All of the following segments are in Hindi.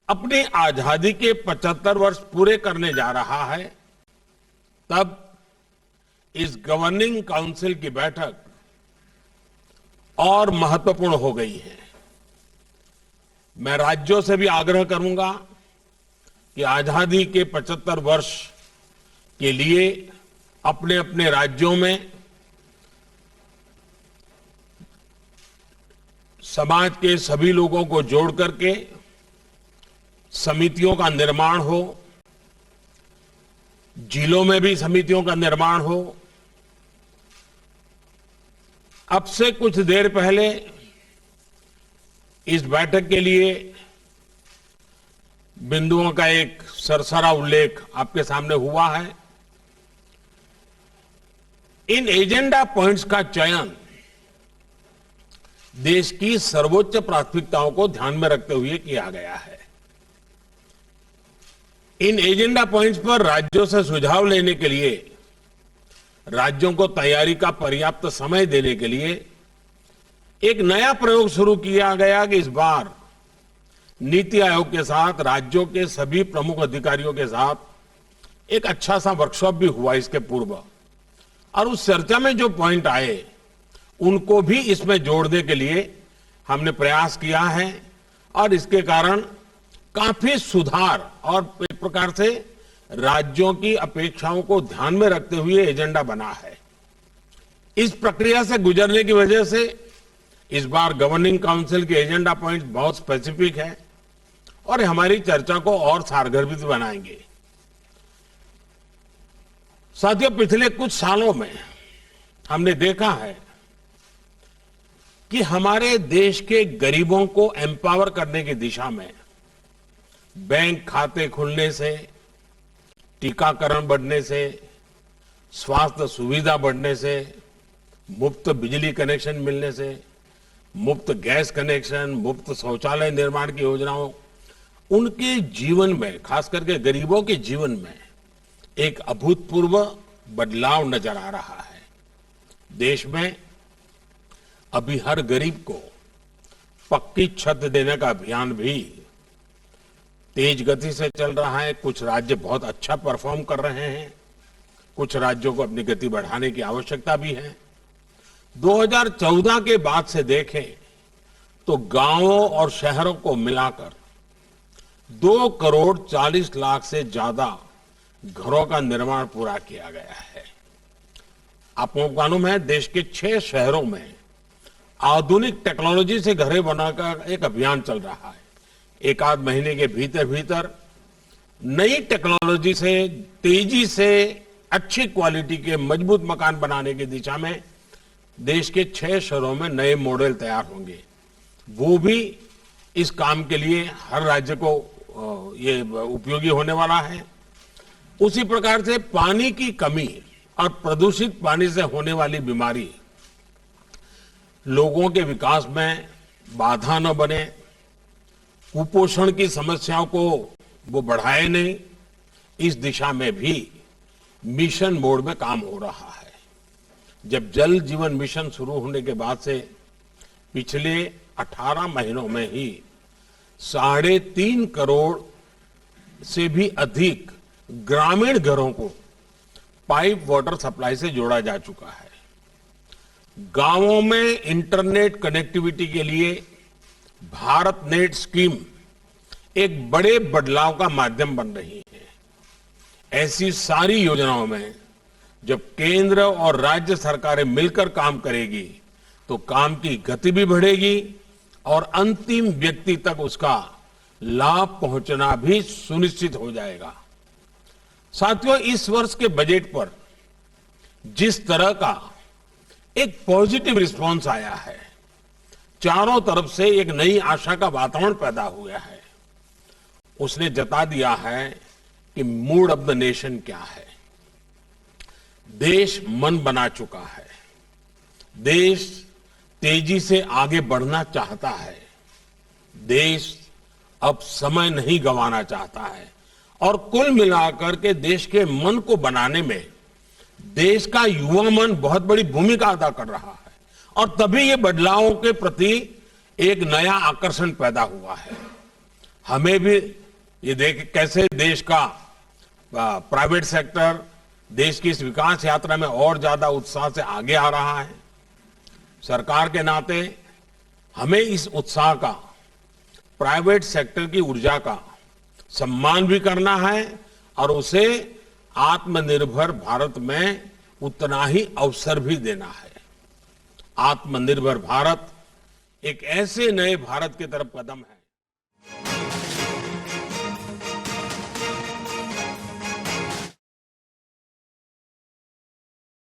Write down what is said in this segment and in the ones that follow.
अपनी आजादी के 75 वर्ष पूरे करने जा रहा है, तब इस गवर्निंग काउंसिल की बैठक और महत्वपूर्ण हो गई है। मैं राज्यों से भी आग्रह करूंगा कि आजादी के 75 वर्ष के लिए अपने अपने राज्यों में समाज के सभी लोगों को जोड़ करके समितियों का निर्माण हो, जिलों में भी समितियों का निर्माण हो। अब से कुछ देर पहले इस बैठक के लिए बिंदुओं का एक सरसरा उल्लेख आपके सामने हुआ है। इन एजेंडा पॉइंट्स का चयन देश की सर्वोच्च प्राथमिकताओं को ध्यान में रखते हुए किया गया है। इन एजेंडा पॉइंट्स पर राज्यों से सुझाव लेने के लिए, राज्यों को तैयारी का पर्याप्त समय देने के लिए एक नया प्रयोग शुरू किया गया कि इस बार नीति आयोग के साथ, राज्यों के सभी प्रमुख अधिकारियों के साथ एक अच्छा सा वर्कशॉप भी हुआ इसके पूर्व, और उस चर्चा में जो पॉइंट आए उनको भी इसमें जोड़ने के लिए हमने प्रयास किया है, और इसके कारण काफी सुधार और एक प्रकार से राज्यों की अपेक्षाओं को ध्यान में रखते हुए एजेंडा बना है। इस प्रक्रिया से गुजरने की वजह से इस बार गवर्निंग काउंसिल के एजेंडा पॉइंट बहुत स्पेसिफिक है और हमारी चर्चा को और सारगर्भित बनाएंगे। साथियों, पिछले कुछ सालों में हमने देखा है कि हमारे देश के गरीबों को एम्पावर करने की दिशा में बैंक खाते खुलने से, टीकाकरण बढ़ने से, स्वास्थ्य सुविधा बढ़ने से, मुफ्त बिजली कनेक्शन मिलने से, मुफ्त गैस कनेक्शन, मुफ्त शौचालय निर्माण की योजनाओं, उनके जीवन में, खास करके गरीबों के जीवन में एक अभूतपूर्व बदलाव नजर आ रहा है। देश में अभी हर गरीब को पक्की छत देने का अभियान भी तेज गति से चल रहा है। कुछ राज्य बहुत अच्छा परफॉर्म कर रहे हैं, कुछ राज्यों को अपनी गति बढ़ाने की आवश्यकता भी है। 2014 के बाद से देखें तो गांवों और शहरों को मिलाकर 2 करोड़ 40 लाख से ज्यादा घरों का निर्माण पूरा किया गया है। आपको मालूम है, देश के 6 शहरों में आधुनिक टेक्नोलॉजी से घरें बनाकर एक अभियान चल रहा है। एक आध महीने के भीतर भीतर नई टेक्नोलॉजी से तेजी से अच्छी क्वालिटी के मजबूत मकान बनाने की दिशा में देश के 6 शहरों में नए मॉडल तैयार होंगे। वो भी इस काम के लिए हर राज्य को ये उपयोगी होने वाला है। उसी प्रकार से पानी की कमी और प्रदूषित पानी से होने वाली बीमारी लोगों के विकास में बाधा न बने, कुपोषण की समस्याओं को वो बढ़ाए नहीं, इस दिशा में भी मिशन मोड में काम हो रहा है। जब जल जीवन मिशन शुरू होने के बाद से पिछले 18 महीनों में ही 3.5 करोड़ से भी अधिक ग्रामीण घरों को पाइप वाटर सप्लाई से जोड़ा जा चुका है। गांवों में इंटरनेट कनेक्टिविटी के लिए भारत नेट स्कीम एक बड़े बदलाव का माध्यम बन रही है। ऐसी सारी योजनाओं में जब केंद्र और राज्य सरकारें मिलकर काम करेगी तो काम की गति भी बढ़ेगी और अंतिम व्यक्ति तक उसका लाभ पहुंचना भी सुनिश्चित हो जाएगा। साथियों, इस वर्ष के बजट पर जिस तरह का एक पॉजिटिव रिस्पांस आया है, चारों तरफ से एक नई आशा का वातावरण पैदा हुआ है, उसने जता दिया है कि मूड ऑफ द नेशन क्या है। देश मन बना चुका है, देश तेजी से आगे बढ़ना चाहता है, देश अब समय नहीं गंवाना चाहता है, और कुल मिलाकर के देश के मन को बनाने में देश का युवा मन बहुत बड़ी भूमिका अदा कर रहा है, और तभी ये बदलावों के प्रति एक नया आकर्षण पैदा हुआ है। हमें भी ये देख कैसे देश का प्राइवेट सेक्टर देश की इस विकास यात्रा में और ज्यादा उत्साह से आगे आ रहा है। सरकार के नाते हमें इस उत्साह का, प्राइवेट सेक्टर की ऊर्जा का सम्मान भी करना है और उसे आत्मनिर्भर भारत में उतना ही अवसर भी देना है। आत्मनिर्भर भारत एक ऐसे नए भारत की तरफ कदम है।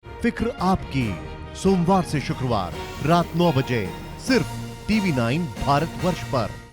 फिक्र आपकी, सोमवार से शुक्रवार रात 9 बजे सिर्फ TV9 भारतवर्ष पर।